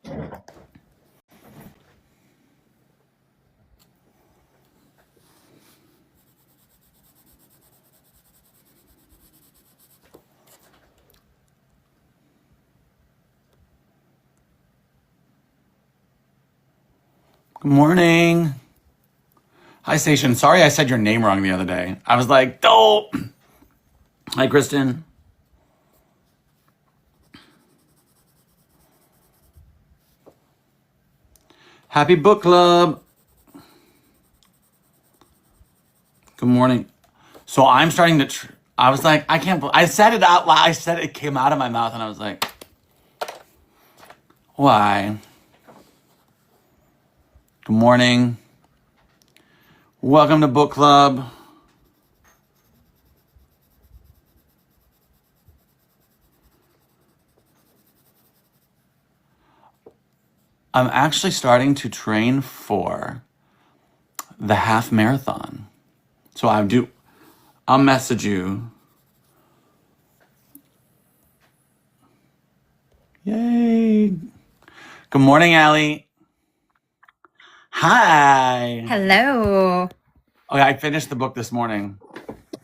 Good morning. Hi, Station. Sorry I said your name wrong the other day. I was like, oh. Hi, Kristen. Happy book club. Good morning. So I'm starting to, I was like, I can't, I said it out loud. I said it came out of my mouth and I was like, why? Good morning. Welcome to book club. I'm actually starting to train for the half marathon. So I'll message you. Yay. Good morning, Allie. Hi. Hello. Okay, I finished the book this morning.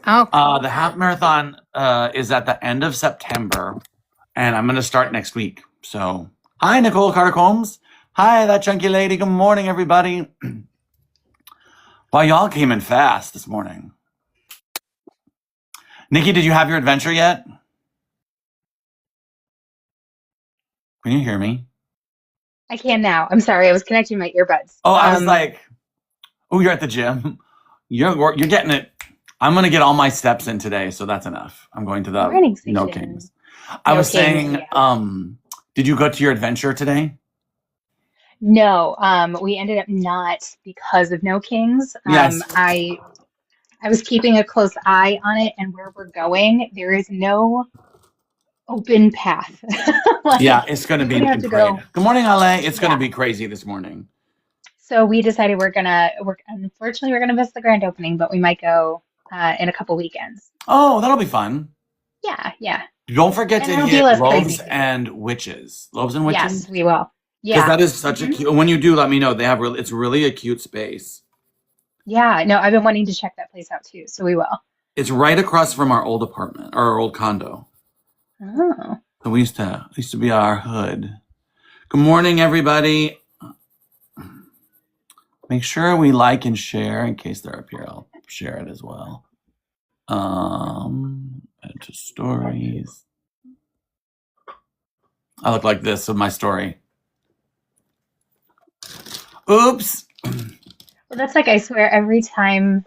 Oh, The half marathon is at the end of September, and I'm going to start next week. So, hi, Nicole Carter-Combs. Hi, that chunky lady. Good morning, everybody. Wow, y'all came in fast this morning. Nikki, did you have your adventure yet? Can you hear me? I can now. I'm sorry. I was connecting my earbuds. Oh, I was like, oh, you're at the gym. You're getting it. I'm going to get all my steps in today, so that's enough. I'm going to the Morning No station. Kings. I No was Kings, saying, yeah. did you go to your adventure today? No, we ended up not because of No Kings. Yes. I was keeping a close eye on it, and where we're going, there is no open path. Yeah, it's going to we be would have to crazy. go. Good morning, LA. It's going to Yeah. be crazy this morning. So we decided unfortunately, we're gonna miss the grand opening, but we might go in a couple weekends. Oh, that'll be fun. Yeah. Don't forget And to it'll be hit less Loaves crazy too. and Witches. Loaves and Yes, Witches? we will. Because Yeah. that is such a cute, when you do, let me know. It's really a cute space. Yeah, no, I've been wanting to check that place out too, so we will. It's right across from our old apartment, or our old condo. Oh. So we used to be our hood. Good morning, everybody. Make sure we like and share in case they're up here. I'll share it as well. Add to stories. I look like this with my story. Oops. Well, that's like I swear every time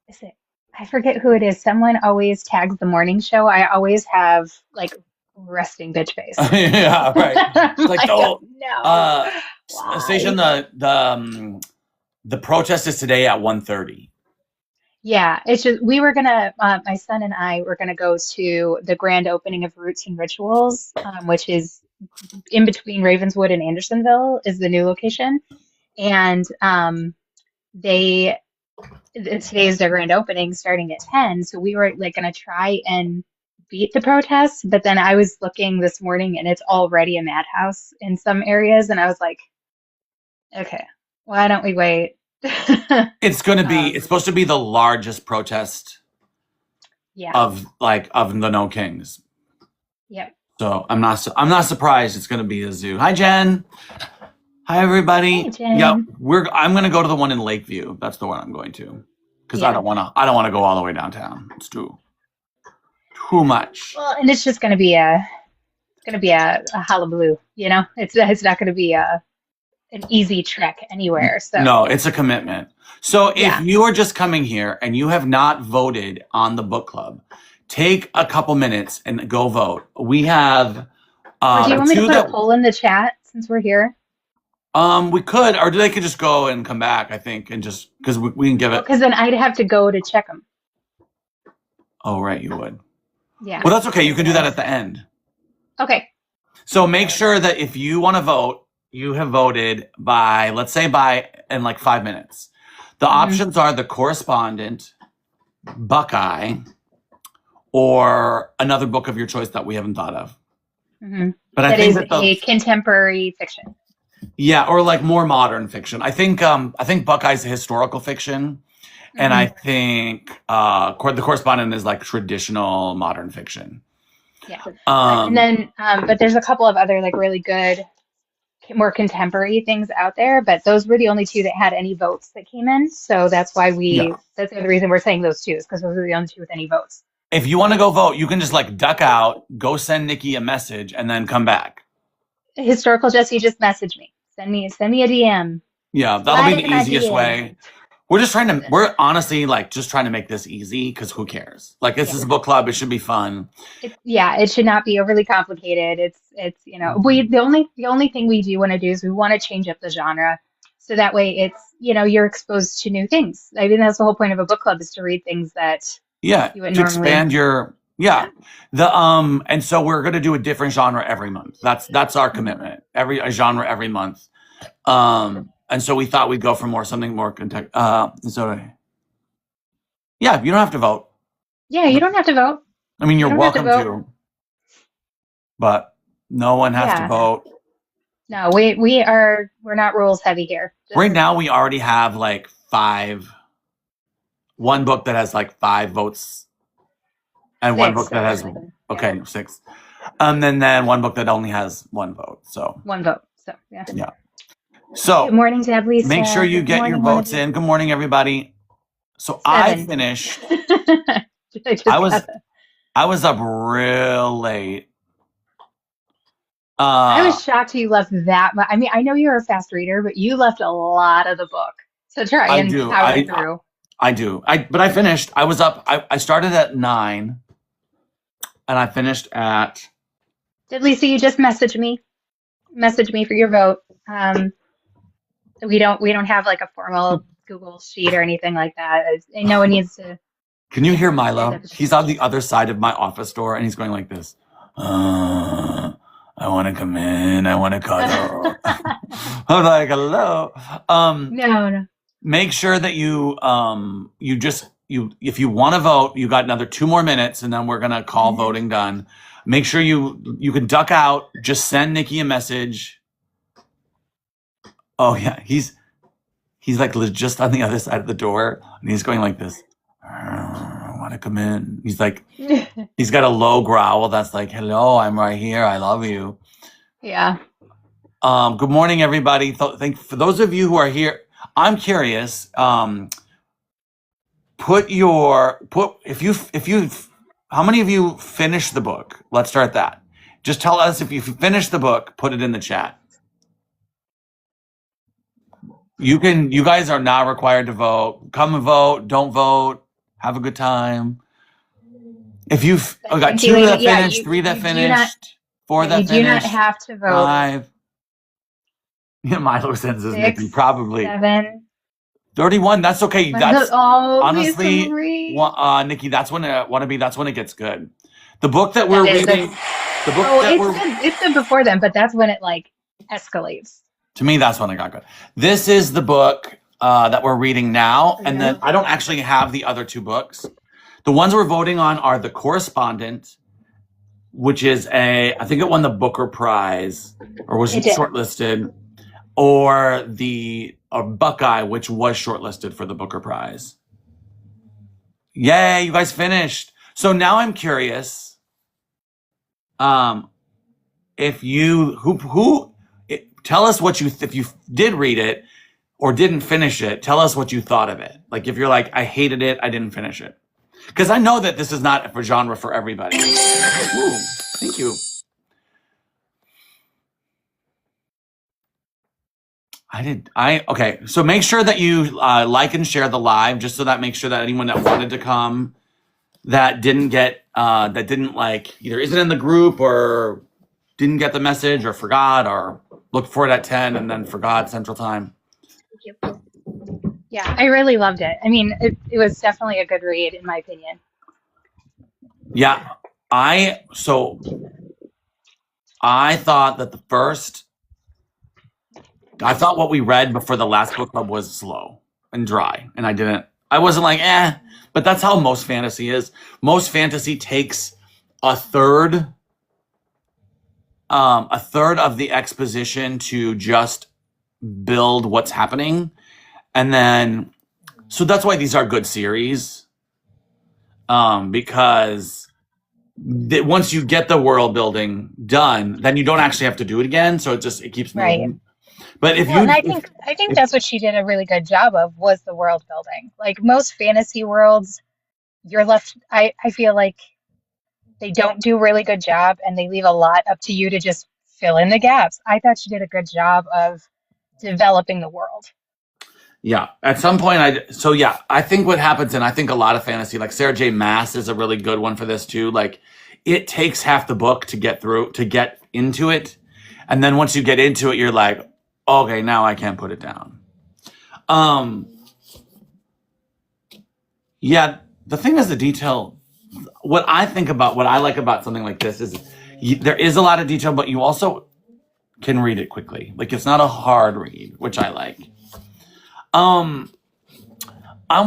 is it I forget who it is. Someone always tags the morning show. I always have like resting bitch face. Yeah, right. I'm Like, like, oh, no. Station, Why? the protest is today at 1:30. Yeah, it's just we were gonna my son and I were gonna go to the grand opening of Roots and Rituals, which is in between Ravenswood and Andersonville is the new location. And they today is their grand opening starting at 10. So we were like going to try and beat the protests. But then I was looking this morning and it's already a madhouse in some areas. And I was like, okay, why don't we wait? It's supposed to be the largest protest Yeah. of the No Kings. Yep. So I'm not surprised it's going to be a zoo. Hi, Jen. Hi, everybody. Hey, Jen. Yeah, I'm going to go to the one in Lakeview. That's the one I'm going to, because I don't want to go all the way downtown. It's too much. Well, and it's just going to be a hullabaloo, you know. It's not going to be an easy trek anywhere. So No, it's a commitment. So yeah. if you are just coming here and you have not voted on the book club, take a couple minutes and go vote. We have Or do you want me to put a poll in the chat since we're here? We could, or they could just go and come back, I think, and just because we can give it. Because then I'd have to go to check them. Oh, right, you would. Yeah. Well, that's okay. You can do that at the end. Okay. So make sure that if you want to vote, you have voted by, let's say in like 5 minutes. The options are the Correspondent, Buckeye, or another book of your choice that we haven't thought of. Hmm. But I That think is that a contemporary fiction. yeah, or like more modern fiction. I think Buckeye's historical fiction, and I Hmm. think the Correspondent is like traditional modern fiction. Yeah. And Um, then, but there's a couple of other like really good, more contemporary things out there, but those were the only two that had any votes that came in. So that's why yeah. that's the other reason we're saying those two is because those are the only two with any votes. If you want to go vote, you can just like duck out, go send Nikki a message, and then come back. Historical Jesse, just message me. Send me a DM. Yeah, that'll be Slide the in my easiest DM. way. We're honestly like just trying to make this easy because who cares? Like, this Yeah. is a book club. It should be fun. It should not be overly complicated. It's the only thing we do want to do is we want to change up the genre so that way it's you're exposed to new things. I mean that's the whole point of a book club is to read things that Yeah, you wouldn't to normally. expand your Yeah. yeah. And so we're gonna do a different genre every month. That's our commitment. A genre every month. And so we thought we'd go for something more context. So yeah, you don't have to vote. Yeah, you don't have to vote. I mean, You you're don't have to welcome vote. to, but no one has to Yeah. vote. No, we're not rules heavy here. Right now, we already have like one book that has like 5 votes, and one book Six that has actually. Yeah. okay 6, and then one book that only has 1 vote. So One vote. So yeah. yeah. Good So morning, Deb make sure Lisa. you Good get your morning, one of votes you. in. Good morning, everybody. So I 7. finished. I just I got was that. I was up real late. I Uh, was shocked you left that much. I mean, I know you're a fast reader, but you left a lot of the book to try I and do. power through. I do. But I finished. I was up. I started at 9, and I finished at. Did Lisa, you just message me for your vote. We don't have like a formal Google sheet or anything like that. No one needs to Can you hear stand Milo? up. He's on the other side of my office door, and he's going like this. I want to come in. I want to cuddle. I'm like, hello. No. Make sure that if you want to vote, you got another 2 more minutes, and then we're gonna call voting done. Make sure you can duck out. Just send Nikki a message. Oh yeah, he's like just on the other side of the door, and he's going like this. I want to come in. He's like, he's got a low growl that's like, hello, I'm right here. I love you. Yeah. Good morning, everybody. For those of you who are here, I'm curious. How many of you finished the book? Let's start that. Just tell us if you finished the book, put it in the chat. You guys are not required to vote. Come and vote, don't vote, have a good time. If you've got 2 that finished, 3 that finished, 4 that you finished. do not have to vote. 5. Yeah, Milo sends us 6, Nikki, probably. 7. 31, that's okay. That's honestly, Lisa Nikki, that's when it gets good. The book that we're reading, it's good before then, but that's when it like escalates. To me, that's when it got good. This is the book that we're reading now, and then I don't actually have the other 2 books. The ones we're voting on are The Correspondent, which is I think it won the Booker Prize, or was shortlisted, or Buckeye, which was shortlisted for the Booker Prize. Yay, you guys finished. So now I'm curious, if you tell us what if you did read it or didn't finish it, tell us what you thought of it. Like if you're like, I hated it, I didn't finish it. Because I know that this is not a genre for everybody. Ooh, thank you. Okay, so make sure that you like and share the live, just so that makes sure that anyone that wanted to come that didn't like either isn't in the group or didn't get the message or forgot or looked for it at 10 and then forgot Central Time. Yeah, I really loved it. I mean, it was definitely a good read in my opinion. Yeah, I thought that I thought what we read before the last book club was slow and dry, and I wasn't like, but that's how most fantasy is. Most fantasy takes a third a third of the exposition to just build what's happening. And then, so that's why these are good series. Because once you get the world building done, then you don't actually have to do it again. So it keeps Right. moving. But if Well, and you, I think that's what she did a really good job of was the world building. Like most fantasy worlds, you're left, I feel like they don't do a really good job and they leave a lot up to you to just fill in the gaps. I thought she did a good job of developing the world. yeah, at some point, I think what happens, and I think a lot of fantasy, like Sarah J. Maas is a really good one for this too. Like, it takes half the book to get into it. And then once you get into it, you're like, okay, now I can't put it down. Yeah, the thing is the detail. What I like about something like this is there is a lot of detail, but you also can read it quickly. Like, it's not a hard read, which I like. I'm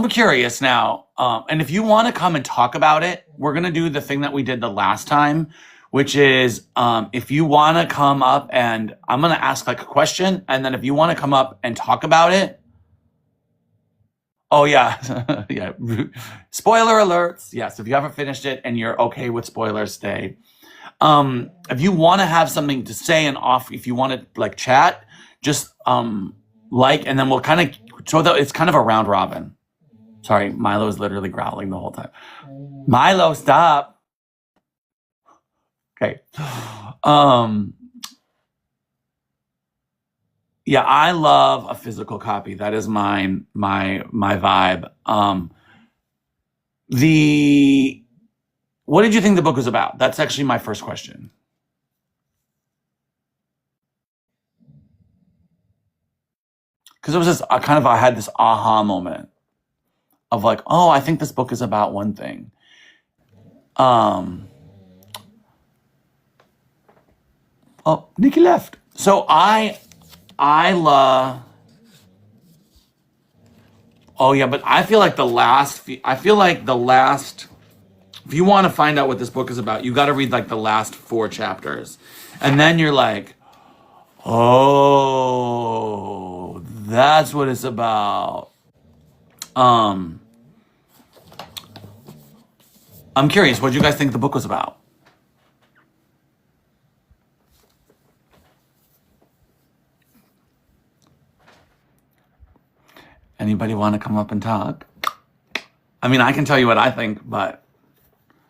curious now, and if you want to come and talk about it, we're gonna do the thing that we did the last time, which is if you want to come up and I'm gonna ask like a question, and then if you want to come up and talk about it. Oh yeah, yeah. Spoiler alerts. Yes, if you haven't finished it and you're okay with spoilers, stay. If you want to have something to say if you want to like chat, just and then we'll kind of so that it's kind of a round robin. Sorry, Milo is literally growling the whole time. Milo, stop. Okay. Yeah, I love a physical copy. That is my vibe. What did you think the book was about? That's actually my first question. Because it was just I had this aha moment of like, oh, I think this book is about one thing. Oh, Nikki left. So I love. Oh yeah, but I feel like the last. If you want to find out what this book is about, you got to read like the last 4 chapters, and then you're like, oh, that's what it's about. I'm curious, what do you guys think the book was about? Anybody want to come up and talk? I mean, I can tell you what I think, but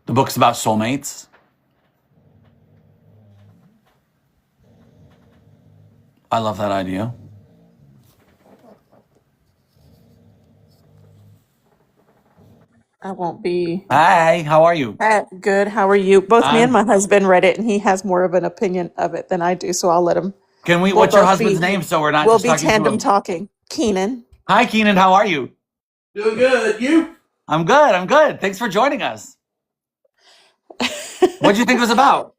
the book's about soulmates. I love that idea. I won't be Hi, how are you? good. How are you? Both me and I'm. my husband read it, and he has more of an opinion of it than I do. So I'll let him. We'll What's your both husband's be name so we're not we'll just be talking to tandem him? talking. Keenan. Hi, Keenan, how are you? Doing good. You? I'm good. Thanks for joining us. What did you think it was about?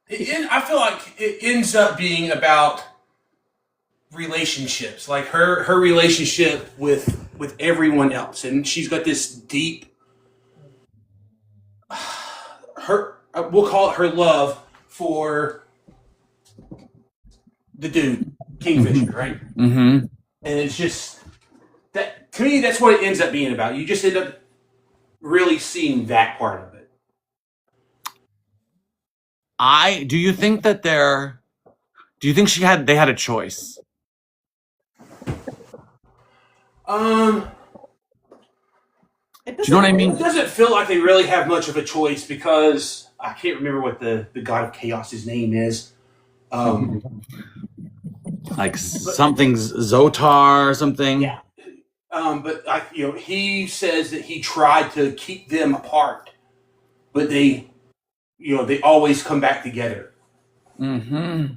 I feel like it ends up being about relationships, like her relationship with everyone else, and she's got this deep we'll call it her love for the dude Kingfisher, right? Mm-hmm. And it's just that to me, that's what it ends up being about. You just end up really seeing that part of it. Do you think that do you think they had a choice? It Do you know what I doesn't. mean? It doesn't feel like they really have much of a choice because I can't remember what the god of chaos's name is. Like something's Zotar or something. Yeah. But he says that he tried to keep them apart, but they always come back together. Mm-hmm.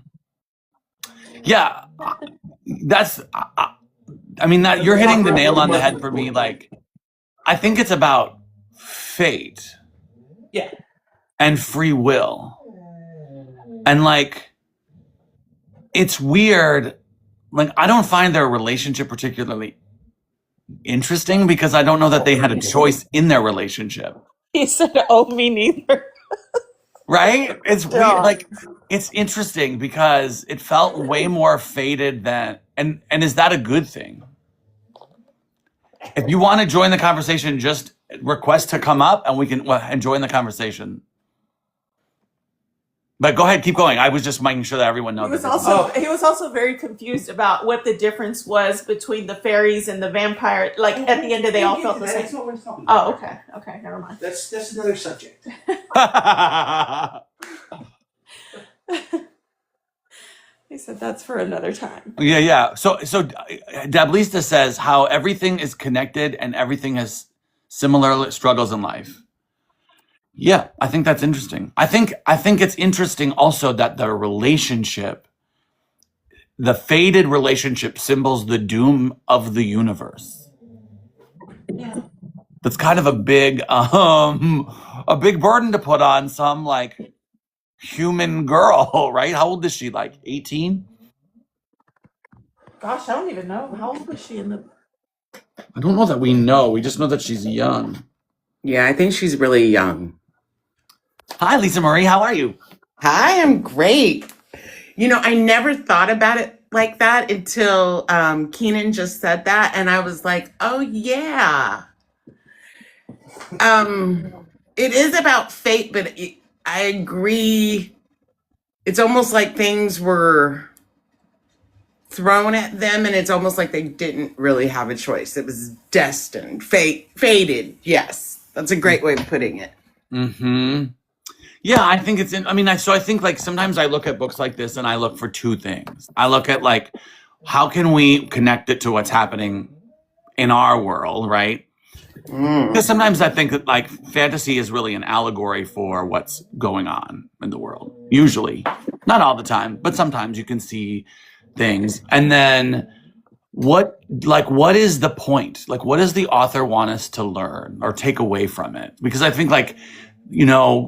Yeah, that's. I mean, that you're hitting the nail on the head for me. Like, I think it's about fate. Yeah. And free will. And like, it's weird. Like, I don't find their relationship particularly interesting because I don't know that they had a choice in their relationship. He said, "Oh, me neither." Right? It's weird. Yeah. Like, it's interesting because it felt way more faded than, and is that a good thing? If you want to join the conversation, just request to come up and we can and join the conversation. But go ahead, keep going. I was just making sure that everyone knows. He was also very confused about what the difference was between the fairies and the vampire. Like at the end, they all felt the That's same. not what it's talking about. Oh, okay, never mind. That's another subject. He said that's for another time. Yeah. So Dablista says how everything is connected and everything has similar struggles in life. Yeah, I think that's interesting. I think it's interesting also that the relationship, the faded relationship, symbols the doom of the universe. Yeah. That's kind of a big burden to put on some like human girl, right? How old is she? Like 18? Gosh, I don't even know. How old was she in the? I don't know that we know. We just know that she's young. Yeah, I think she's really young. Hi, Lisa Marie. How are you? Hi, I'm great. You know, I never thought about it like that until Keenan just said that, and I was like, oh yeah. It is about fate, but I agree. It's almost like things were thrown at them, and it's almost like they didn't really have a choice. It was destined, fated. Yes, that's a great way of putting it. Mm-hmm. Yeah, I think it's in. I mean, I think like sometimes I look at books like this and I look for two things. I look at like, how can we connect it to what's happening in our world, right? Because sometimes I think that like fantasy is really an allegory for what's going on in the world. Usually, not all the time, but sometimes you can see things. And then what is the point? Like, what does the author want us to learn or take away from it? Because I think like,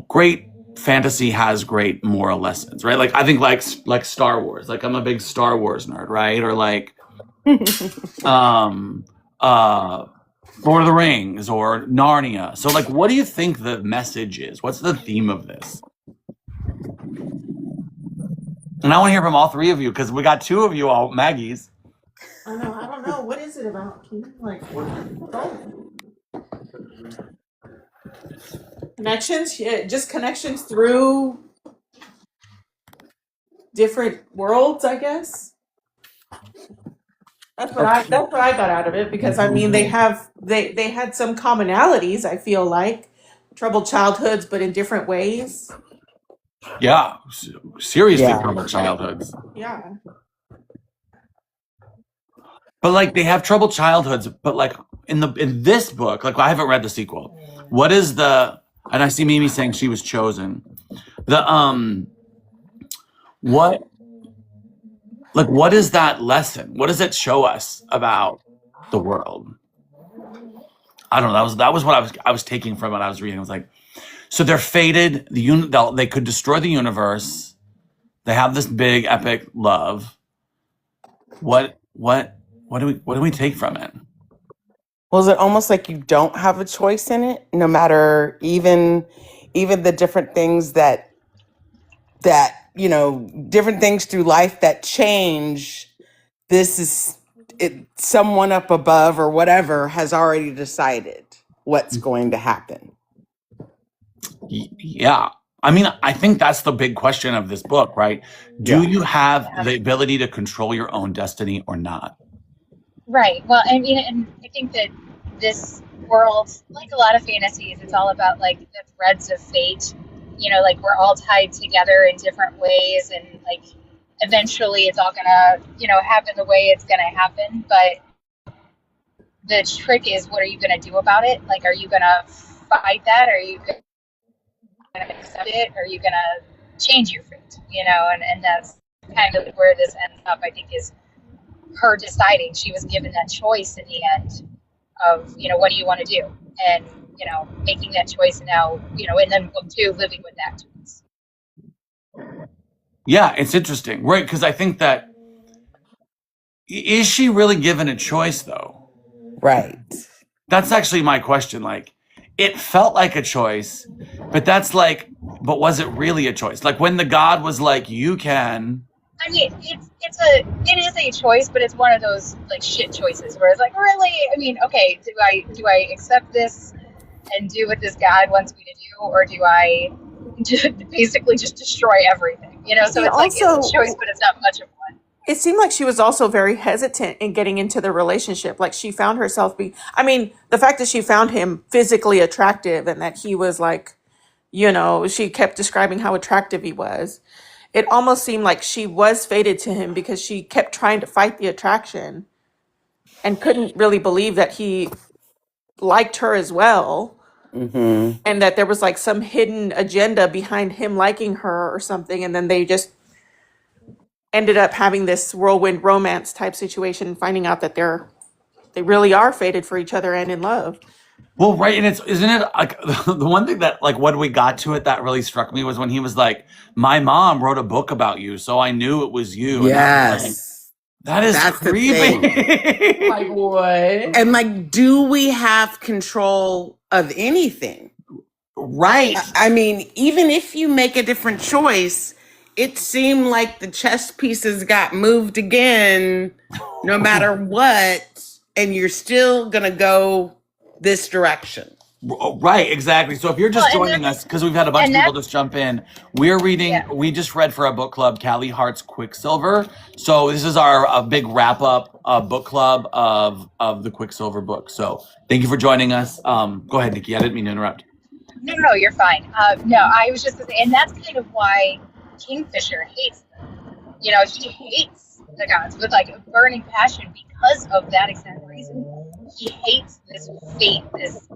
great fantasy has great moral lessons, right? Like I think like Star Wars. Like I'm a big Star Wars nerd, right? Or like Lord of the Rings or Narnia. So like what do you think the message is? What's the theme of this? And I want to hear from all three of you because we got two of you all Maggies. I don't know. What is it about? Like connections? Yeah, just connections through different worlds, I guess. That's what I got out of it because I mean they had some commonalities, I feel like. Troubled childhoods, but in different ways. Yeah, seriously Yeah. troubled childhoods. Yeah. But like they have troubled childhoods, but like in this book, like I haven't read the sequel. What is and I see Mimi saying she was chosen. What is that lesson? What does it show us about the world? I don't know. That was what I was taking from what I was reading. I was like, so they're fated. They could destroy the universe. They have this big epic love. What do we take from it? Well, is it almost like you don't have a choice in it, no matter even the different things that different things through life that change? This is it. Someone up above or whatever has already decided what's going to happen. Yeah. I mean, I think that's the big question of this book, right? Do you have the ability to control your own destiny or not? Right. Well, I mean, and I think that this world, like a lot of fantasies, it's all about like the threads of fate. Like we're all tied together in different ways, and like eventually it's all gonna, happen the way it's gonna happen. But the trick is, what are you gonna do about it? Like, are you gonna fight that? Are you gonna accept it? Or are you gonna change your fate? And that's kind of where this ends up, I think, is her deciding. She was given that choice in the end of, what do you want to do? And, making that choice, and now, and then book two, living with that choice. Yeah, it's interesting, right? Because I think that, is she really given a choice though? Right. That's actually my question. Like, it felt like a choice, but that's like, but was it really a choice? Like when the God was like, you can. I mean, it is a choice, but it's one of those like shit choices where it's like, really? I mean, okay, do I accept this and do what this God wants me to do, or do I basically just destroy everything? You know, so She it's like it's a also, choice, but it's not much of one. it seemed like she was also very hesitant in getting into the relationship. Like she found herself being, I mean, the fact that she found him physically attractive and that he was like, she kept describing how attractive he was. It almost seemed like she was fated to him because she kept trying to fight the attraction and couldn't really believe that he liked her as well. Mm-hmm. And that there was like some hidden agenda behind him liking her or something. And then they just ended up having this whirlwind romance type situation, finding out that they really are fated for each other and in love. Well, right, and isn't it like the one thing that like when we got to it that really struck me was when he was like, "My mom wrote a book about you, so I knew it was you." And I was like, Yes. that is That's the thing. creepy. Like what? And like, do we have control of anything? Right. I mean, even if you make a different choice, it seemed like the chess pieces got moved again, no matter what, and you're still gonna go this direction. Right, exactly. So if you're just Well, and joining that's us, because we've had a bunch of and people that's just jump in, we're reading, yeah. we just read for our book club, Callie Hart's Quicksilver. So this is our big wrap up book club of the Quicksilver book. So thank you for joining us. Go ahead, Nikki. I didn't mean to interrupt. No, you're fine. No, I was just gonna say, and that's kind of why Kingfisher hates them. You know, he hates the gods with like a burning passion because of that exact reason. He hates this fate, this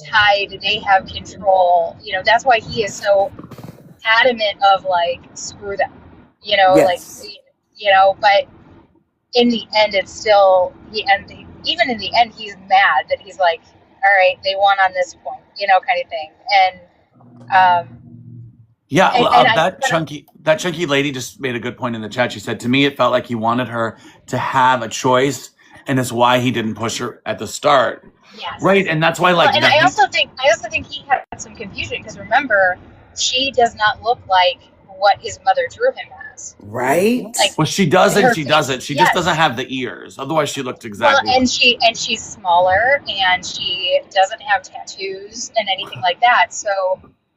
tide. They have control. You know, that's why he is so adamant of like screw them. You know, like Yes. but in the end, it's still even in the end, he's mad that he's like, all right, they won on this point, kind of thing. And Yeah, and that chunky lady just made a good point in the chat. She said, to me, it felt like he wanted her to have a choice, and it's why he didn't push her at the start. yes. Right, and that's why, Well, like, and I also think he had some confusion because remember, she does not look like what his mother drew him as. Right? Like well, she does her and she face, doesn't. She just yes. doesn't have the ears. Otherwise, she looked Well, exactly. and she's smaller and she doesn't have tattoos and anything like that. So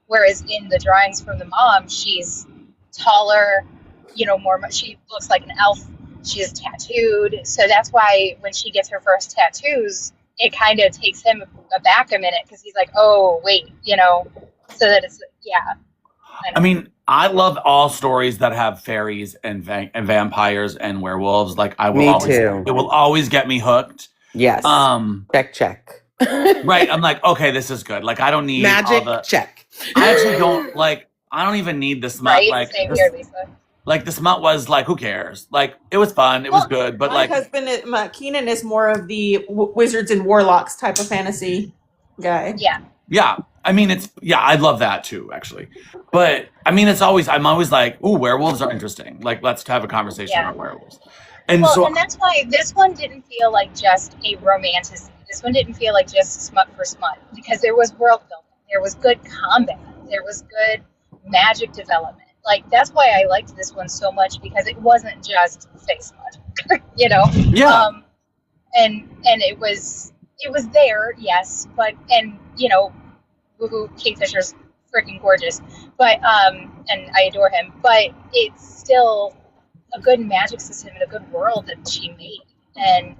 whereas in the drawings from the mom, she's taller, more. She looks like an elf. She is tattooed, so that's why when she gets her first tattoos, it kind of takes him aback a minute because he's like, "Oh, wait," So that it's I mean, I love all stories that have fairies and vampires and werewolves. Like, I will Me always, too. it will always get me hooked. Yes. Check. Right. I'm like, okay, this is good. Like, I don't need Magic, all the. check. I actually don't I don't even need the smut. right. Like, Same here, Lisa. like the smut was like, who cares? Like, it was fun. It was good. But My like, husband, Keenan, is more of the wizards and warlocks type of fantasy guy. Yeah. yeah. I mean, I love that too, actually. But I mean, I'm always like, ooh, werewolves are interesting. Like, let's have a conversation about werewolves. And Well, so, and that's why this one didn't feel like just a romantasy. This one didn't feel like just smut for smut because there was world building, there was good combat, there was good magic development. Like that's why I liked this one so much because it wasn't just face smut, Yeah. And it was there, yes, but woohoo, Kingfisher's freaking gorgeous, but and I adore him, but it's still a good magic system and a good world that she made, and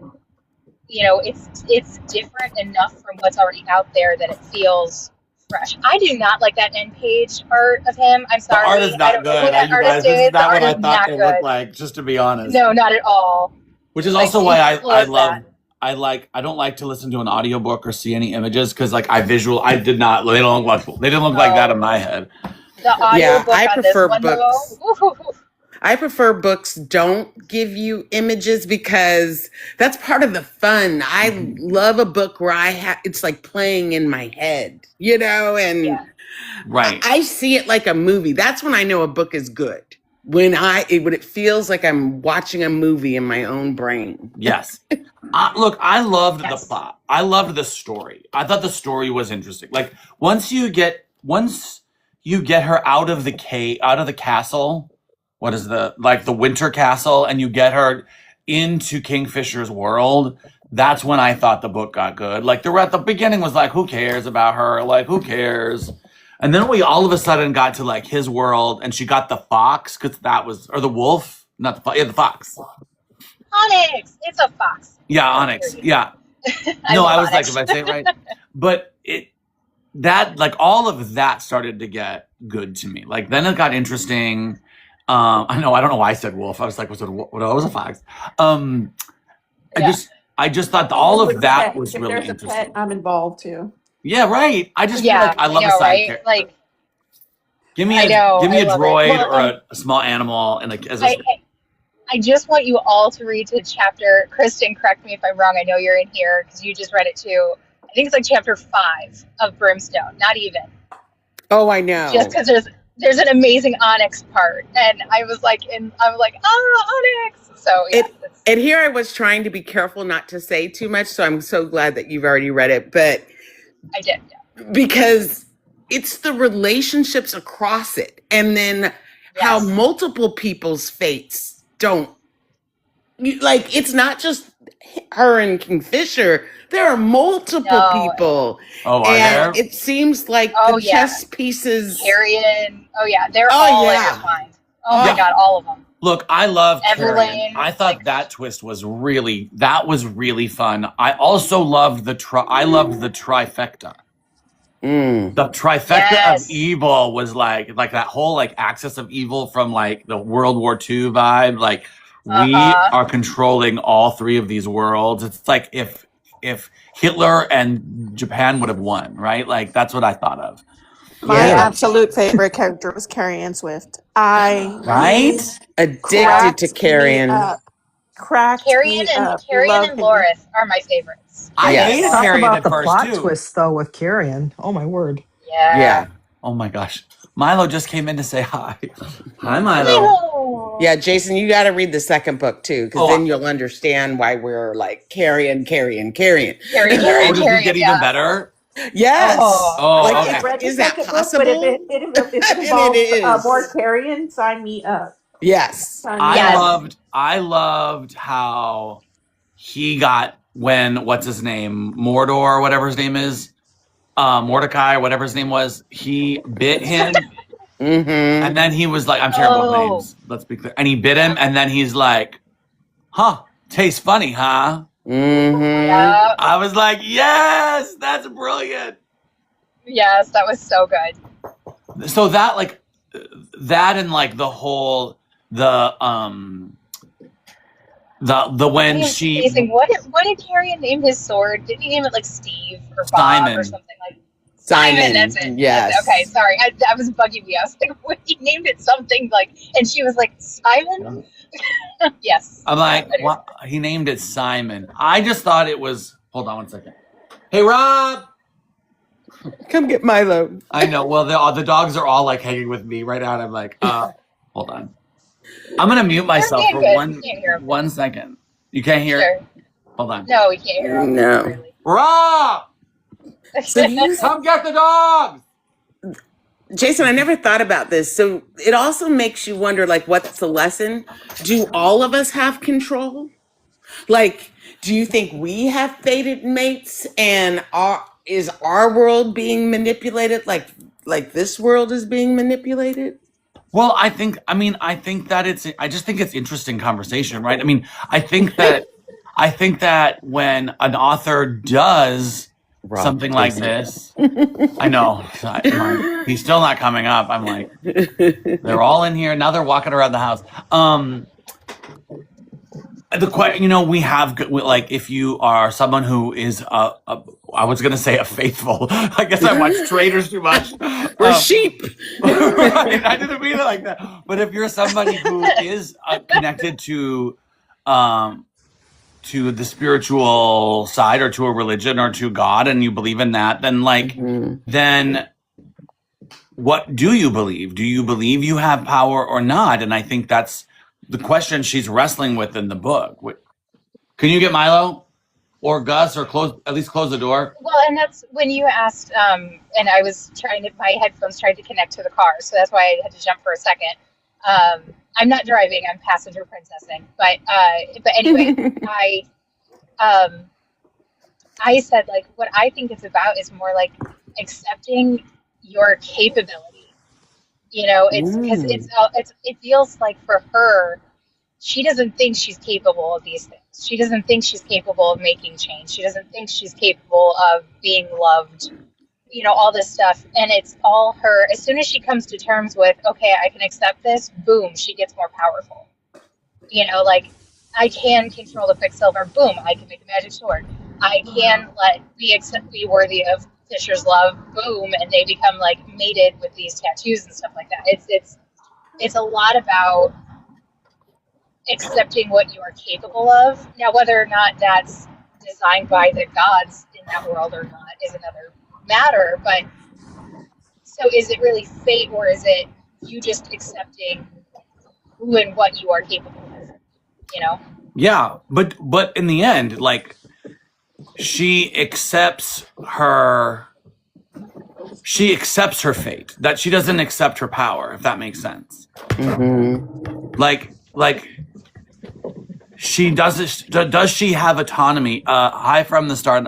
it's different enough from what's already out there that it feels fresh. I do not like that end page art of him. I'm sorry, The art is I not don't know good. who that You artist guys, this is. is The not art what I is thought not they good. looked like, just to be honest. No, not at all. Which is Like, also why I close love, that. I don't like to listen to an audiobook or see any images because like I did not, they don't look like, they didn't look like that in my head. The audiobook I on prefer this one, books. though. Woo-hoo-hoo. I prefer books don't give you images because that's part of the fun. I love a book where it's like playing in my head, and Yeah. Right. I see it like a movie. That's when I know a book is good. when it feels like I'm watching a movie in my own brain. Yes. Look, I loved the Yes. plot. I loved the story. I thought the story was interesting. Like once you get her out of the castle, what is the winter castle, and you get her into Kingfisher's world, that's when I thought the book got good. Like at the beginning was like, who cares about her? Like, who cares? And then we all of a sudden got to like his world, and she got the fox or the wolf, not the fox. Yeah, the fox. Onyx. It's a fox. Yeah, Onyx. Yeah. No, I was like, if I say it right, but all of that started to get good to me. Like then it got interesting. I don't know why I said wolf. I was like, was a fox? I just thought all of that was if really there's interesting. a pet, I'm involved too. Yeah, right. I just feel like I love a side right? character. Like, give me I a know, I love it. droid Well, or a small animal, and I just want you all to read to chapter. Kristen, correct me if I'm wrong. I know you're in here because you just read it too. I think it's like chapter 5 of Brimstone. Not even. Oh, I know. Just because there's an amazing Onyx part, and I was like, Onyx. So yeah. And here I was trying to be careful not to say too much, so I'm so glad that you've already read it. But I did. Yeah. Because it's the relationships across it, and then how multiple people's fates don't. Like it's not just her and Kingfisher. There are multiple people. Oh, are and there? it seems like the chess pieces. Kierian. Oh yeah, they're all intertwined. Oh my god, all of them. Look, I love Evelyn. Kierian. I thought that twist was really fun. I also loved the trifecta. The trifecta of evil was like that whole like axis of evil from like the World War II vibe. Like we are controlling all 3 of these worlds. It's like if Hitler and Japan would have won, right? Like that's what I thought of. My absolute favorite character was Kierian Swift. Addicted to Kierian. Kierian and Loris are my favorites. I hated Talk Kierian about at the first plot too. twist though with Kierian. Oh my word. Yeah. Oh my gosh. Milo just came in to say hi. Hi, Milo. Yeah, Jason, you got to read the second book too, because then you'll understand why we're like Kierian. Does it get even better? Yes. Okay. Is that possible? But if it involves more Kierian, sign me up. Yes. I loved how he got when what's his name, Mordor or whatever his name is, Mordecai, whatever his name was, he bit him. And then he was like, I'm terrible with names. Let's be clear. And he bit him, and then he's like, huh, tastes funny, huh? Yeah. I was like, yes, that's brilliant. Yes, that was so good. So that like that and like the whole the when she amazing. What did Kierian name his sword? Didn't he name it like Steve or Bob Simon or something like Simon? That's it. Yes. Okay, sorry. I was bugging me. I was like, what? He named it something like, and she was like, Simon? Yes. I'm like, what? He named it Simon. I just thought it was. Hold on one second. Hey, Rob. Come get Milo. I know. Well, the dogs are all like hanging with me right now. And I'm like, hold on. I'm gonna mute myself for one second. You can't hear? Sure. Hold on. No, we can't hear him. No. Really. Rob, come get the dogs. Jason, I never thought about this. So it also makes you wonder, like, what's the lesson? Do all of us have control? Like, do you think we have fated mates, and is our world being manipulated like this world is being manipulated? Well, I think that I just think it's interesting conversation, right? I mean, I think that when an author does something like this, I know he's still not coming up. I'm like, they're all in here now. They're walking around the house. We have like if you are someone who is I was gonna say a faithful. I guess I watch Traders too much. We're sheep. Right? I didn't mean it like that. But if you're somebody who is connected to the spiritual side or to a religion or to God, and you believe in that, then like then what do you believe? Do you believe you have power or not? And I think that's the question she's wrestling with in the book. Can you get Milo or Gus or at least close the door? Well, and that's when you asked, and I was my headphones tried to connect to the car, so that's why I had to jump for a second. I'm not driving; I'm passenger princessing. But anyway, I said like what I think it's about is more like accepting your capability. It's because it feels like for her, she doesn't think she's capable of these things. She doesn't think she's capable of making change. She doesn't think she's capable of being loved, all this stuff. And it's all her. As soon as she comes to terms with, okay, I can accept this, boom, she gets more powerful. Like I can control the Quicksilver, boom, I can make a magic sword. I can be worthy of Fisher's love, boom, and they become like mated with these tattoos and stuff like that. It's a lot about accepting what you are capable of. Now, whether or not that's designed by the gods in that world or not is another matter. But so is it really fate, or is it you just accepting who and what you are capable of? Yeah, but in the end, like she accepts her fate. That she doesn't accept her power, if that makes sense. Mm-hmm. Like she does she have autonomy? Hi from the start.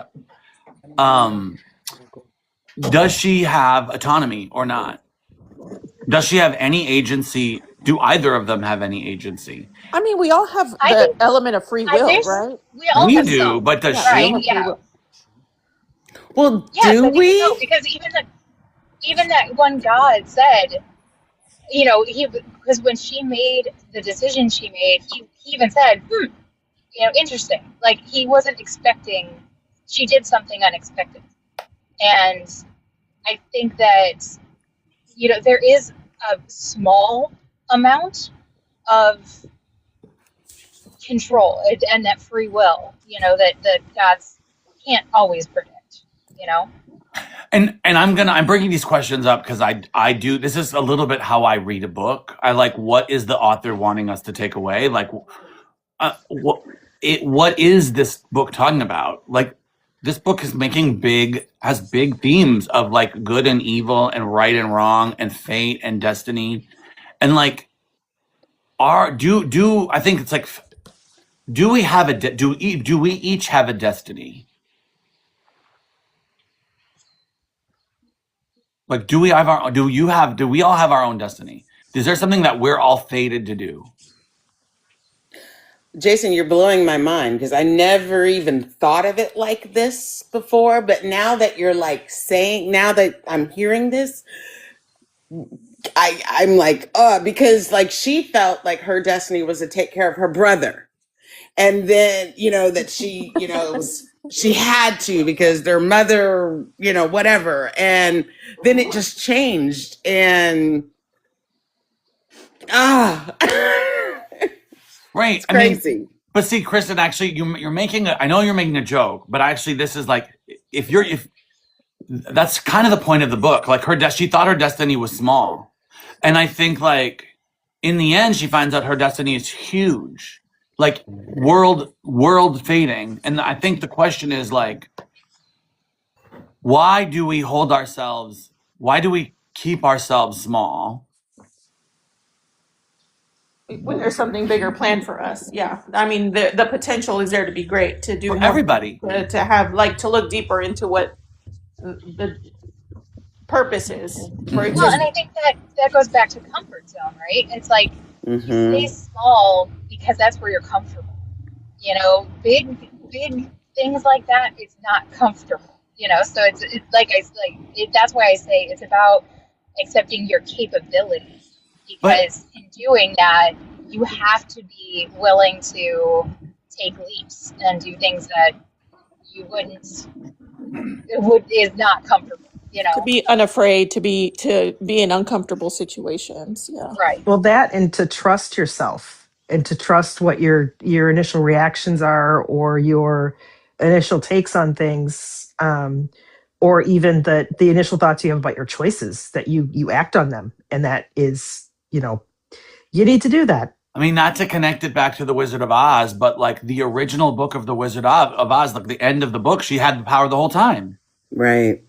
Does she have autonomy or not? Does she have any agency? Do either of them have any agency? I mean, we all have the element of free will, right? We do, some. But does right, she? Yeah. Well, yes, do we? So, because even that one god said, because when she made the decision she made, he even said, interesting. Like he wasn't expecting. She did something unexpected, and I think that there is a small amount of control and that free will, that the gods can't always predict, And I'm bringing these questions up because I do, this is a little bit how I read a book. I like, what is the author wanting us to take away? Like, what is this book talking about? Like, this book is has big themes of like good and evil and right and wrong and fate and destiny. And like, I think it's like, do we each have a destiny? Like, do we all have our own destiny? Is there something that we're all fated to do? Jason, you're blowing my mind because I never even thought of it like this before. But now that you're like now that I'm hearing this, I'm like, because like she felt like her destiny was to take care of her brother. And then, that she, she had to because their mother, whatever. And then it just changed. And, right. It's crazy. But see, Kristen, actually, you're making I know you're making a joke, but actually this is like, if that's kind of the point of the book. Like she thought her destiny was small. And I think like in the end, she finds out her destiny is huge, like world fading. And I think the question is like, why do we keep ourselves small? When there's something bigger planned for us, yeah. I mean, the potential is there to be great, to do For more, everybody. to have to look deeper into what the purpose is for existence. Well, and I think that goes back to comfort zone, right? It's like you stay small because that's where you're comfortable. Big things like that, it's not comfortable. So it's that's why I say it's about accepting your capability. Because in doing that, you have to be willing to take leaps and do things that you is not comfortable, To be unafraid, to be in uncomfortable situations. Yeah. Right. Well, that and to trust yourself and to trust what your initial reactions are or your initial takes on things. or even the initial thoughts you have about your choices, that you act on them, and that is, you need to do that. I mean, not to connect it back to the Wizard of Oz, but like the original book of the Wizard of Oz, like the end of the book, she had the power the whole time, Right.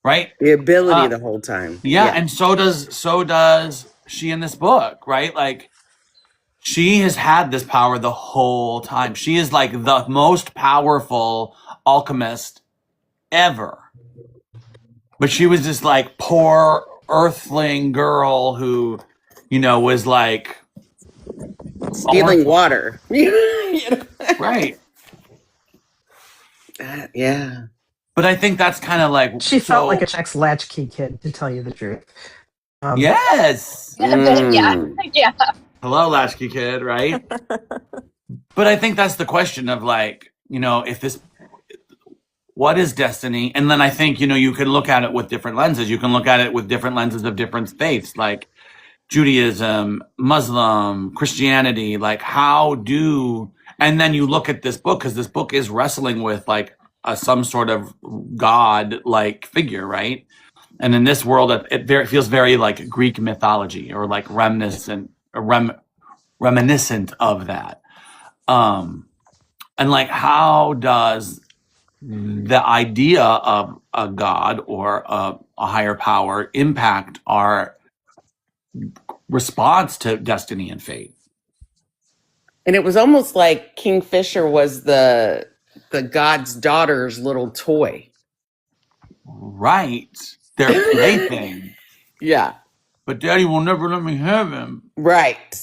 right? The ability the whole time. Yeah, and so does she in this book, right? Like she has had this power the whole time. She is like the most powerful alchemist ever. But she was this like poor earthling girl who, was like stealing water. Right. Yeah. But I think that's kind of like she felt like a Jack's latchkey kid, to tell you the truth. Yes. Yeah. Hello, latchkey kid, right? But I think that's the question of like, what is destiny? And then I think, you can look at it with different lenses. You can look at it with different lenses of different faiths, like Judaism, Muslim, Christianity, like and then you look at this book, because this book is wrestling with like some sort of God-like figure, right? And in this world, it feels very like Greek mythology, or like reminiscent of that. And like, how does the idea of a God or a higher power impact our response to destiny and fate? And it was almost like Kingfisher was the god's daughter's little toy. Right. Their plaything. Yeah. But Daddy will never let me have him. Right.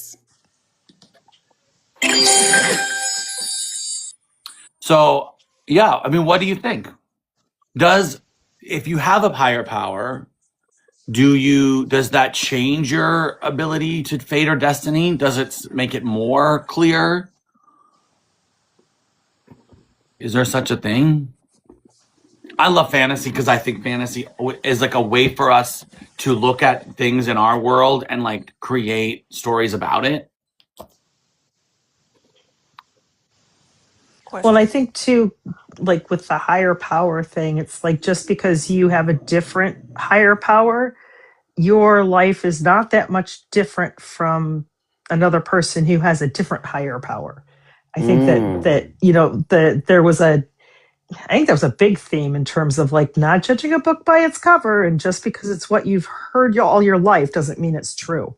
So, yeah, I mean, what do you think? If you have a higher power, does that change your ability to fate or destiny? Does it make it more clear? Is there such a thing? I love fantasy because I think fantasy is like a way for us to look at things in our world and like create stories about it. Well, I think too, like with the higher power thing, it's like just because you have a different higher power, your life is not that much different from another person who has a different higher power. I think I think that was a big theme in terms of like not judging a book by its cover, and just because it's what you've heard all your life doesn't mean it's true.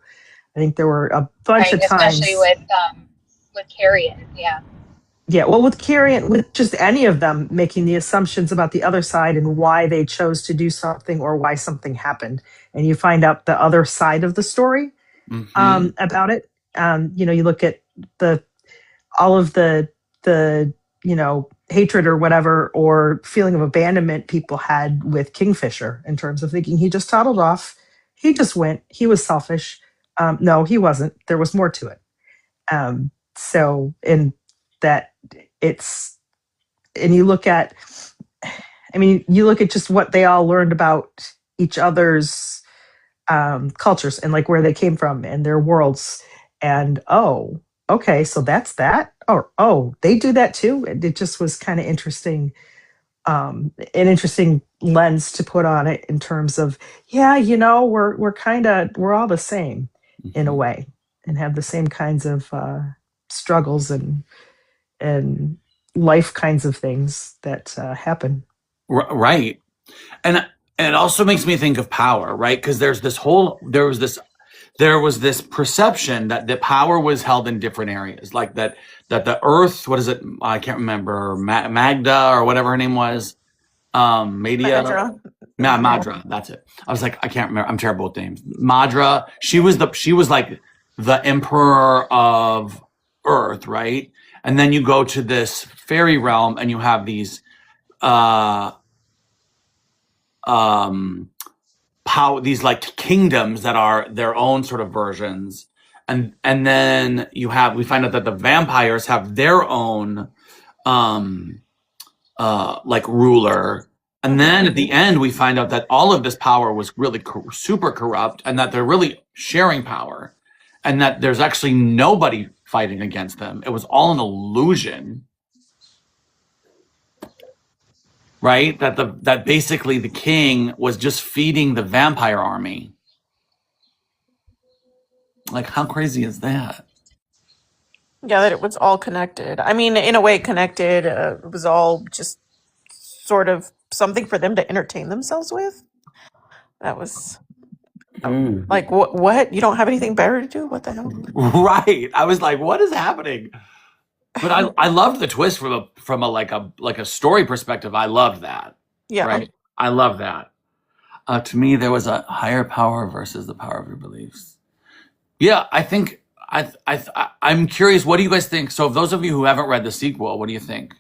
I think there were a bunch of times, especially with Kierian, yeah. Yeah, well, with Kierian, with just any of them making the assumptions about the other side and why they chose to do something or why something happened, and you find out the other side of the story about it. You look at all of the hatred or whatever, or feeling of abandonment people had with Kingfisher, in terms of thinking he just toddled off, he just went, he was selfish. No, he wasn't. There was more to it. So in that, you look at just what they all learned about each other's cultures and like where they came from and their worlds, and okay, so that's that, or they do that too. It just was kind of interesting, an interesting lens to put on it, in terms of we're all the same in a way, and have the same kinds of struggles and life kinds of things that happen. Right. And it also makes me think of power, right? Because there was this perception that the power was held in different areas, like that the earth, what is it? I can't remember, Magda or whatever her name was. Madra. Madra, that's it. I was like, I can't remember. I'm terrible with names. Madra, she was like the emperor of Earth, right? And then you go to this fairy realm and you have these these like kingdoms that are their own sort of versions, and then we find out that the vampires have their own like ruler, and then at the end we find out that all of this power was really super corrupt, and that they're really sharing power, and that there's actually nobody fighting against them. It was all an illusion. right? That basically the king was just feeding the vampire army. Like, how crazy is that? Yeah, that it was all connected. I mean, in a way, connected. It was all just sort of something for them to entertain themselves with. That was Mm. like, what? You don't have anything better to do? What the hell? Right. I was like, what is happening? But I loved the twist from a like a story perspective. I loved that. Yeah. Right. I love that. To me, there was a higher power versus the power of your beliefs. Yeah, I think I'm curious. What do you guys think? So, those of you who haven't read the sequel, what do you think?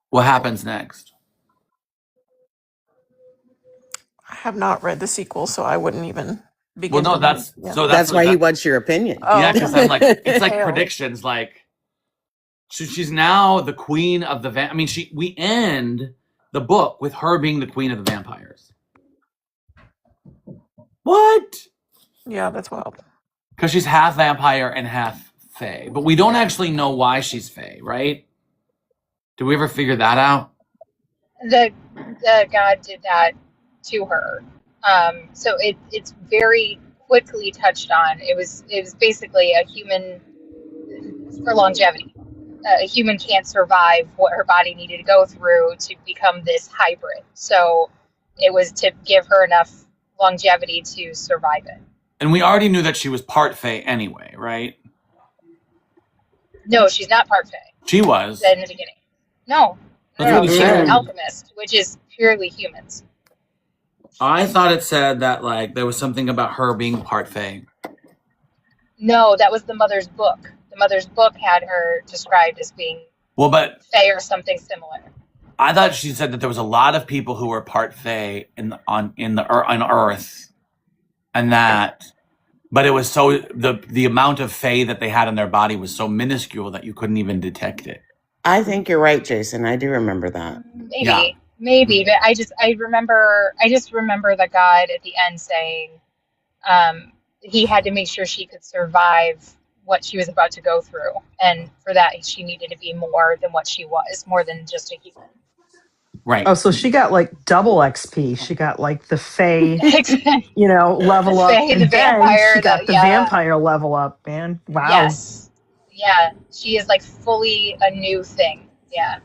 What happens next? I have not read the sequel, so I wouldn't even begin. Well, no, to that's yeah. so That's why he that, wants your opinion. Oh, yeah, because I'm like, it's like Hell. predictions. Like, so she's now the queen of the I mean, we end the book with her being the queen of the vampires. What? Yeah, that's wild. Because she's half vampire and half fae, but we don't actually know why she's fae, right? Did we ever figure that out? The god did that to her. So it's very quickly touched on. It was basically a human for longevity. A human can't survive what her body needed to go through to become this hybrid. So it was to give her enough longevity to survive it. And we already knew that she was part fae anyway, right? No, she's not part fae. She was. In the beginning. No. That's No, what it she's said. an alchemist, which is purely humans. I thought it said that like there was something about her being part fae. No, that was the mother's book. The mother's book had her described as being Well, but fae or something similar. I thought she said that there was a lot of people who were part fae on Earth, and that, but it was so the amount of fae that they had in their body was so minuscule that you couldn't even detect it. I think you're right, Jason. I do remember that. Maybe, but I just remember the god at the end saying he had to make sure she could survive what she was about to go through, and for that she needed to be more than what she was, more than just a human. Right. Oh, so she got like double XP. She got like the fae, level up, Fae, and the then vampire, she got the vampire level up. Man, wow. Yes. Yeah, she is like fully a new thing. Yeah.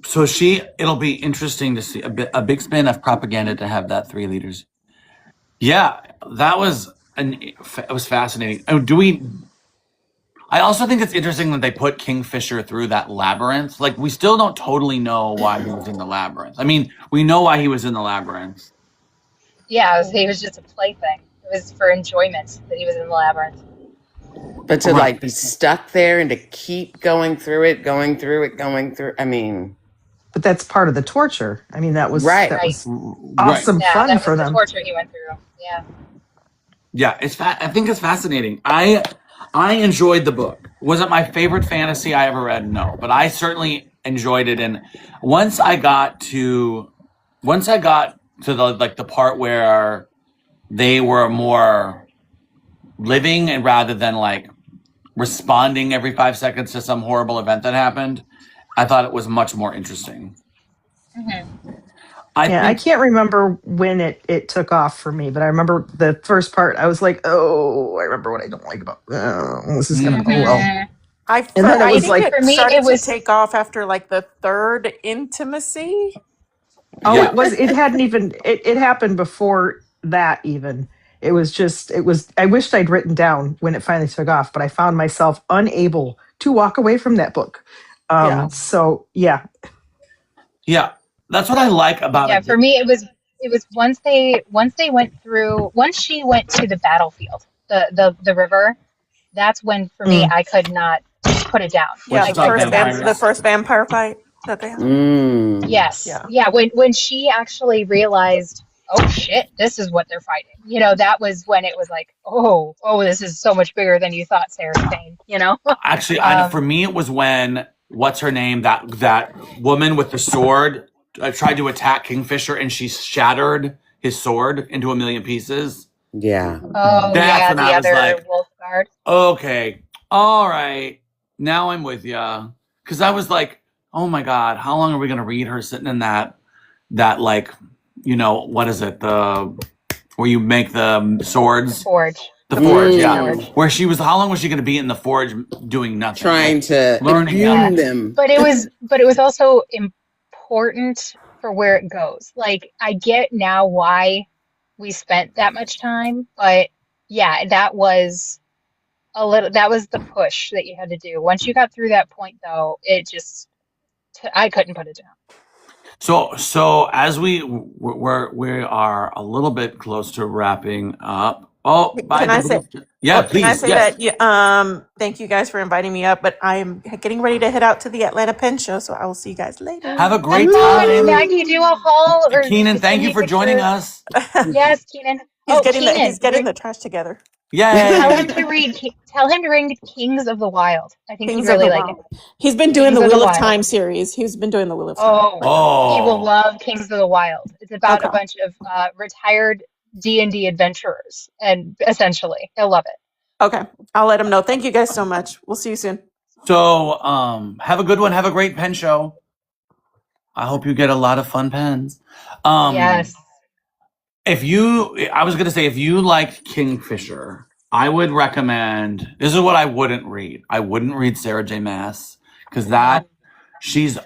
So it'll be interesting to see a big spin of propaganda to have that 3 liters. Yeah, that was it was fascinating. I also think it's interesting that they put Kingfisher through that labyrinth. Like, we still don't totally know why he was in the labyrinth. I mean, we know why he was in the labyrinth. Yeah, he was just a plaything. It was for enjoyment that he was in the labyrinth. But to like be stuck there and to keep going through it. I mean, But that's part of the torture. I mean, that was Right. that was Right. awesome fun that for was the them. torture he went through. Yeah. Yeah, I think it's fascinating. I enjoyed the book. Was it my favorite fantasy I ever read? No, but I certainly enjoyed it. And once I got to the part where they were more living and rather than like responding every 5 seconds to some horrible event that happened, I thought it was much more interesting. Mm-hmm. I can't remember when it took off for me, but I remember the first part. I was like, oh, I remember what I don't like about this is gonna go well. I then it was think like- it For me, started it was- to take off after like the third intimacy. Oh, Yeah. it hadn't even it happened before that even. It was I wished I'd written down when it finally took off, but I found myself unable to walk away from that book. Yeah. So yeah. Yeah, that's what I like about it. For me, it was once she went to the battlefield, the river. That's when for me I could not put it down. Yeah, What's about vampires? the first vampire fight that they had. Yes. Yeah. Yeah. When she actually realized, oh shit, this is what they're fighting. That was when it was like, oh, this is so much bigger than you thought, Sarah Payne. Actually, for me, it was when what's her name, that woman with the sword tried to attack Kingfisher, and she shattered his sword into a million pieces. Yeah. Oh That's yeah, when the I was other like, wolf guard. Okay, all right, now I'm with ya. Because I was like, oh my God, how long are we gonna read her sitting in that like, what is it? Where you make the The swords? forge. The The forge, forge. The yeah. forge. Where how long was she gonna be in the forge doing nothing? Trying Like, to learning, yeah. imbue them. But it was also important for where it goes. Like I get now why we spent that much time, but yeah, that was that was the push that you had to do. Once you got through that point though, it just I couldn't put it down. So as we are a little bit close to wrapping up. Oh, by Can I the say? yeah, Well, can I please, say yes. that? Thank you guys for inviting me up, but I'm getting ready to head out to the Atlanta Pen Show, so I will see you guys later. Have a Come great on, time. Maggie, do a haul or Keenan, just send thank you me for joining pictures. us. Yes, Keenan. he's Oh, getting Keenan, the trash together. tell him Yay. to tell him to read Kings of the Wild. I think he'd Kings of really the like it. Wild. He's been doing Kings the of the Wheel of Wild. Time series. He's been doing the Wheel of Time. Oh, he will Oh. love Kings of the Wild. It's about Okay. a bunch of retired D&D adventurers, and essentially, he'll love it. Okay. I'll let him know. Thank you guys so much. We'll see you soon. So, have a good one. Have a great pen show. I hope you get a lot of fun pens. Yes. I was going to say, if you like Kingfisher, I would recommend, this is what I wouldn't read. I wouldn't read Sarah J. Maas because she's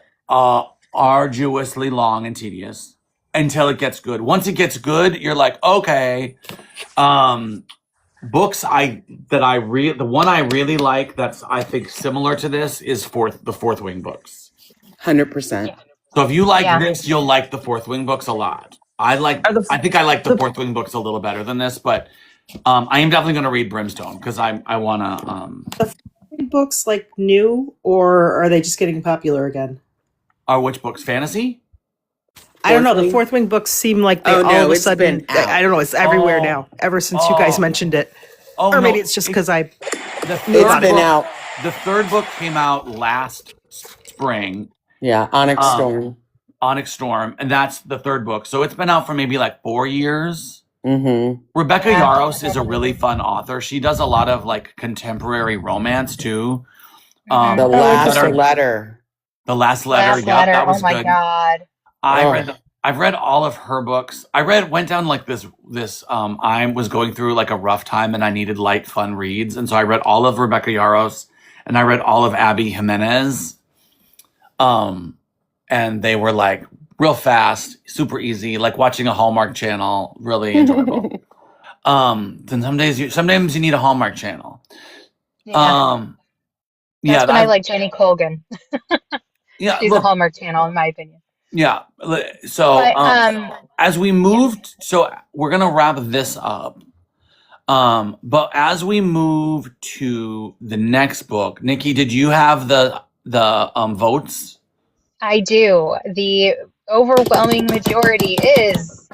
arduously long and tedious until it gets good. Once it gets good, you're like, okay. Books the one I really like that's I think similar to this is the Fourth Wing books. 100%. So if you like this, you'll like the Fourth Wing books a lot. I think I like the Fourth Wing books a little better than this, but I am definitely going to read Brimstone because I want to. The books like new, or are they just getting popular again? Are which books? Fantasy? I don't know. The Fourth Wing books seem like they all of a it's sudden. been out. I don't know. It's everywhere now. Ever since you guys mentioned it, or maybe it's just because I. It's been out. The third book came out last spring. Yeah, Onyx Storm. Onyx Storm, and that's the third book. So it's been out for maybe like 4 years. Mm-hmm. Rebecca Yarros is a really fun author. She does a lot of like contemporary romance too. The Last Letter. The Last Letter. Yeah, that was oh my good. God. I've read all of her books. Went down like this I was going through like a rough time and I needed light, fun reads. And so I read all of Rebecca Yarros and I read all of Abby Jimenez. And they were like real fast, super easy, like watching a Hallmark channel, really enjoyable. Then sometimes you need a Hallmark channel. Yeah. That's when I like Jenny Colgan. Yeah, she's a Hallmark channel, in my opinion. Yeah. So as we moved, so we're gonna wrap this up. But as we move to the next book, Nikki, did you have the votes? I do. The overwhelming majority is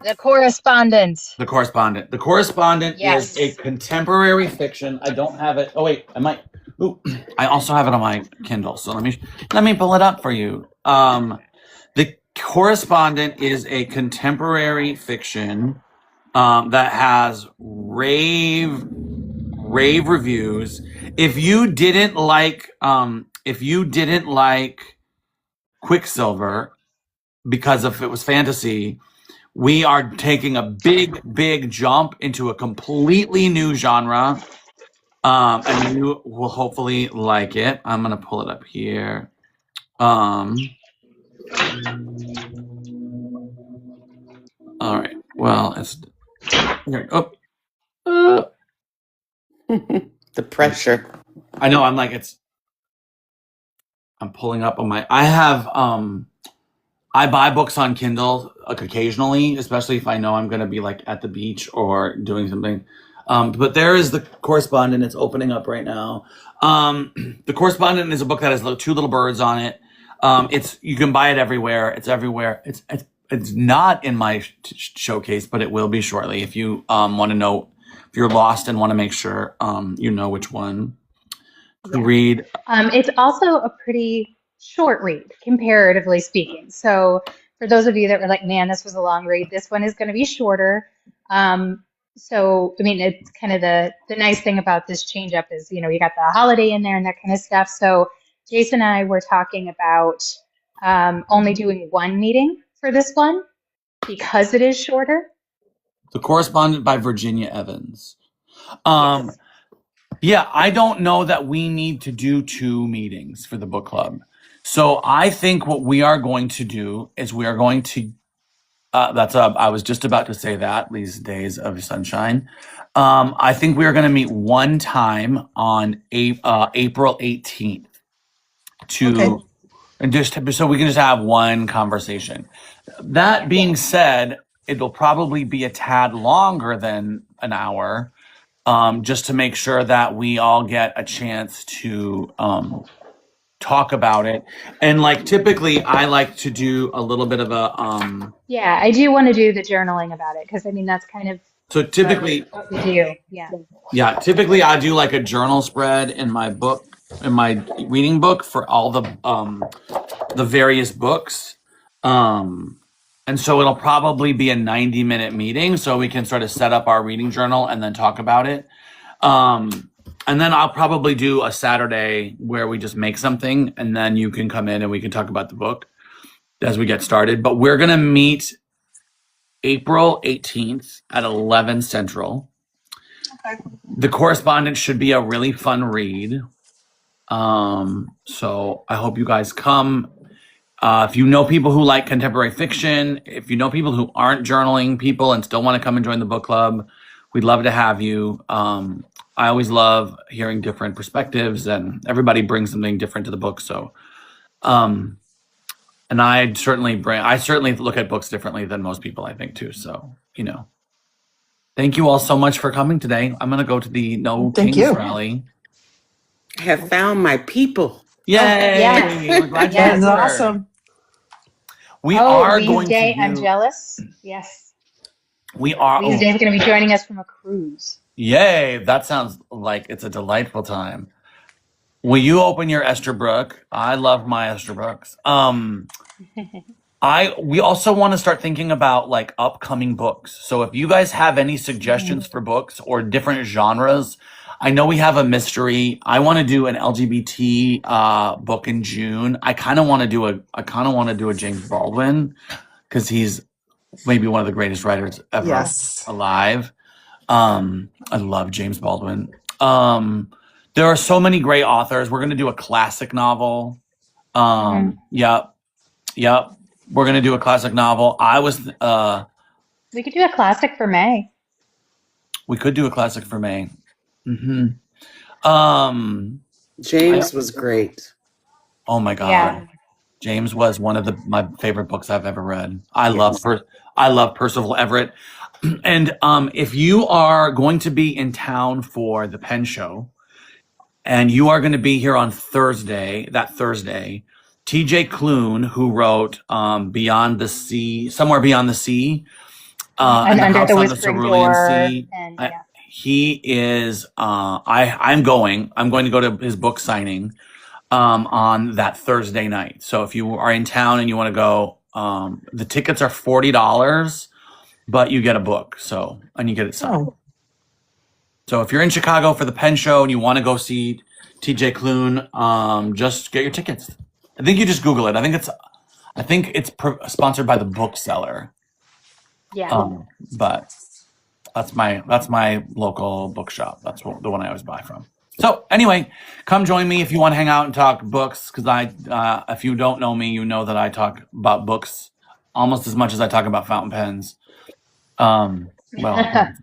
The Correspondent. The Correspondent. The Correspondent Yes. is a contemporary fiction. I don't have it. Oh wait, I might. Ooh, I also have it on my Kindle. So let me pull it up for you. The Correspondent is a contemporary fiction that has rave reviews. If you didn't like Quicksilver because if it was fantasy, we are taking a big jump into a completely new genre. And you will hopefully like it. I'm gonna pull it up here. All right. Well, it's here. The pressure. I know. I'm pulling up on my. I have. I buy books on Kindle occasionally, especially if I know I'm going to be like at the beach or doing something. But there is The Correspondent. It's opening up right now. The Correspondent is a book that has two little birds on it. You can buy it everywhere. It's everywhere. It's not in my showcase, but it will be shortly. If you want to know, if you're lost and want to make sure you know which one to read. It's also a pretty short read, comparatively speaking. So for those of you that were like, man, this was a long read, this one is going to be shorter. So, I mean, it's kind of the nice thing about this change up is, you got the holiday in there and that kind of stuff. So Jason and I were talking about only doing one meeting for this one because it is shorter. The Correspondent by Virginia Evans. Yes. Yeah, I don't know that we need to do 2 meetings for the book club. So I think what we are going to do is we are going to, I was just about to say that, these days of sunshine. I think we are going to meet one time on April 18th to, and just so we can just have one conversation. That being said, it'll probably be a tad longer than an hour, just to make sure that we all get a chance to talk about it. And like typically, I like to do a little bit of a Yeah, I do want to do the journaling about it because I mean that's kind of So typically, what we do. Yeah. yeah, typically I do like a journal spread in my book, in my reading book for all the various books. And so it'll probably be a 90-minute meeting so we can sort of set up our reading journal and then talk about it. And then I'll probably do a Saturday where we just make something and then you can come in and we can talk about the book as we get started. But we're going to meet April 18th at 11 Central. Okay. The Correspondent should be a really fun read. So I hope you guys come. If you know people who like contemporary fiction, if you know people who aren't journaling people and still want to come and join the book club, we'd love to have you. I always love hearing different perspectives and everybody brings something different to the book. So, and I certainly look at books differently than most people, I think, too. So, thank you all so much for coming today. I'm going to go to the No Thank Kings you. rally. I have found my people. Yay! Yes. We're glad you Yes. guys That's are. awesome. We are going Weezy, to I'm do. jealous. Yes. We are. Weezy is going to be joining us from a cruise. Yay! That sounds like it's a delightful time. Will you open your Esterbrook? I love my Esterbrook's. We also want to start thinking about like upcoming books. So if you guys have any suggestions for books or different genres, I know we have a mystery. I want to do an LGBT book in June. I kind of want to do a James Baldwin because he's maybe one of the greatest writers ever Yes. alive. I love James Baldwin. There are so many great authors. We're going to do a classic novel. Yep. We're going to do a classic novel. We could do a classic for May. We could do a classic for May. James was great. Oh my God. Yeah. James was one of my favorite books I've ever read. I love Percival Everett. And if you are going to be in town for the Penn Show, and you are going to be here on Thursday, TJ Klune, who wrote Beyond the Sea, Somewhere Beyond the Sea, And the Under House the on the Whispering Cerulean Door. Sea. And He is. I'm going to go to his book signing on that Thursday night. So if you are in town and you want to go, the tickets are $40, but you get a book. So and you get it signed. Oh, So if you're in Chicago for the Penn Show and you want to go see TJ Klune, just get your tickets. I think you just Google it. I think it's sponsored by the bookseller. yeah. But that's my local bookshop. That's the one I always buy from. So anyway, come join me if you want to hang out and talk books. Because if you don't know me, you know that I talk about books almost as much as I talk about fountain pens. Well,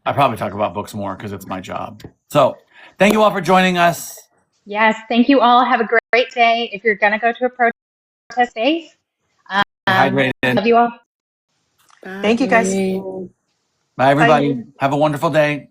I probably talk about books more because it's my job. So thank you all for joining us. Yes. Thank you all. Have a great day. If you're going to go to a protest, safe. Hydrated. Love you all. thank you guys. Bye. Bye, everybody. Have a wonderful day.